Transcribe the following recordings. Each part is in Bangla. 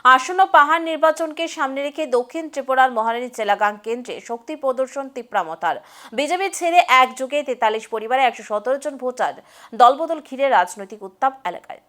আসন্ন পাহাড় নির্বাচনকে সামনে রেখে দক্ষিণ ত্রিপুরার মহারানী চেলাগাং কেন্দ্রে শক্তি প্রদর্শন তীব্রামতার। বিজেপি ছেড়ে একযোগে 43 পরিবারে 117 জন ভোটার দলবদল ঘিরে রাজনৈতিক উত্তাপ এলাকায়।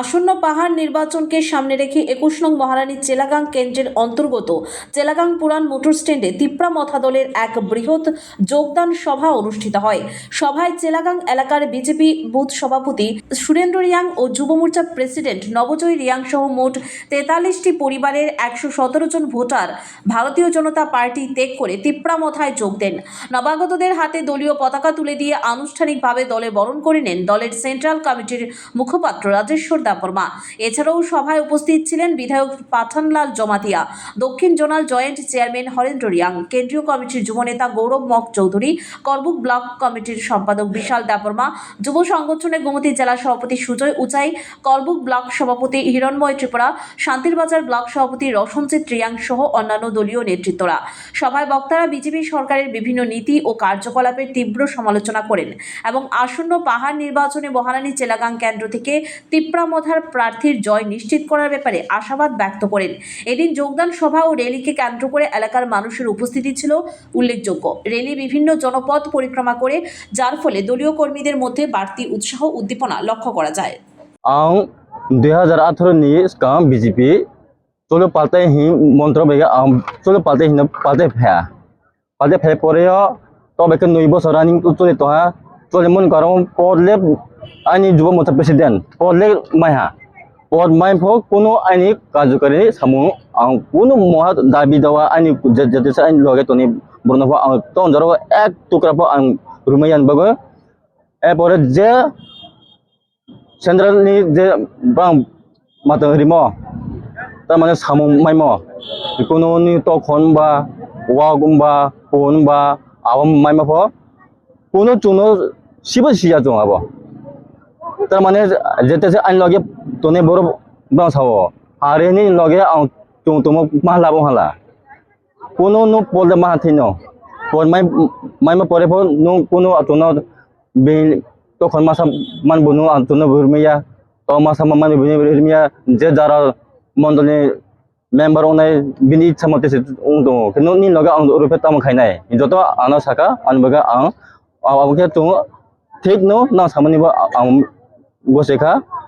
আসন্ন পাহাড় নির্বাচনকে সামনে রেখে 21 নং মহারানী চেলাগাং কেন্দ্রের অন্তর্গত চেলাগাং পুরান মোটর স্ট্যান্ডে তিপ্রামথা দলের এক বৃহৎ যোগদান সভা অনুষ্ঠিত হয়। সভায় চেলাগাং এলাকার বিজেপি বুথ সভাপতি সুরেন্দ্র রিয়াং ও যুব মোর্চার প্রেসিডেন্ট নবজয় রিয়াং সহ মোট 43টি পরিবারের 117 জন ভোটার ভারতীয় জনতা পার্টি ত্যাগ করে তিপ্রামথায় যোগ দেন। নবাগতদের হাতে দলীয় পতাকা তুলে দিয়ে আনুষ্ঠানিকভাবে দলে বরণ করে নেন দলের সেন্ট্রাল কমিটির মুখপাত্র রাজেশ্বর দাপরমা। এছাড়াও সভায় উপস্থিত ছিলেন বিধায়ক পাঠানলাল জমাতিয়া, দক্ষিণ zonal joint chairman Harendra Reang, কেন্দ্রীয় কমিটির যুবনেতা গৌরব মক চৌধুরী, করবুক ব্লক কমিটির সম্পাদক বিশাল দাপরমা, যুব সংগঠনের গোমতী জেলা সভাপতি সুজয় উচাই, করবুক ব্লক সভাপতি হিরণময় ত্রিপুরা, শান্তিরবাজার ব্লক সভাপতি রোশনজিৎ রিয়াং সহ অন্যান্য দলীয় নেতৃত্বরা। সভায় বক্তারা বিজেপি সরকারের বিভিন্ন নীতি ও কার্যকলাপের তীব্র সমালোচনা করেন এবং আসন্ন পাহাড় নির্বাচনে মহারানী চেলাগাং কেন্দ্র থেকে তিপ্রামথার প্রার্থীর জয় নিশ্চিত করার ব্যাপারে আশাবাদ ব্যক্ত করেন। এদিন যোগদান সভা ও র্যালিকে কেন্দ্র করে এলাকার মানুষের উপস্থিতি ছিল উল্লেখযোগ্য। র্যালি বিভিন্ন জনপথ পরিক্রমা করে, যার ফলে দলীয় কর্মীদের মধ্যে বাড়তি উৎসাহ উদ্দীপনা লক্ষ্য করা যায়। 2018 ni sekarang BJP cholo partai hi montra bega cholo partai hi partai phaya pore yo to beka 9 বছর running chole to ha chole mon karong porle ani যুব মোর্চা president porle maiha por mai pho kono ani কার্যকরী সামু কোন মহা দাবি দেওয়া ani যেতে ani লগে তনি বর্ণ পho তো জaro এক টুকরা পho রুমাইয়ান বাগো এরপরে যে সেন্ট্রাল ni যে bang mata rimo তার মানে সামু মাইমো কোনো নি তখন বা ওয়াগুম বা কোন বা আওয়াম মাইমা পho কোনো চুনো সিবা সিয়া জং আবো তার মানে যেতে আইন লগে তনে বড় বাং সাবো আরে নি লগে আং তুম তুম মাহলাবো হালা কোনো নো পলে মা থিনো পর মাইমা পরে পho নো কোনো আতনো বে তখন মাসা মান বনু আতনো বুরমিয়া তো মাসা মান বুরমিয়া যে যারা মন্ডলে মেম্বার অনাই বিনি ইচ্ছামতে দङ কিন্তু নি লগে আं रुपे ताम खायनाय যত আনা সাকা আনবগা আं আবকে তো ঠিক নো না সামনিবো আं গसेखा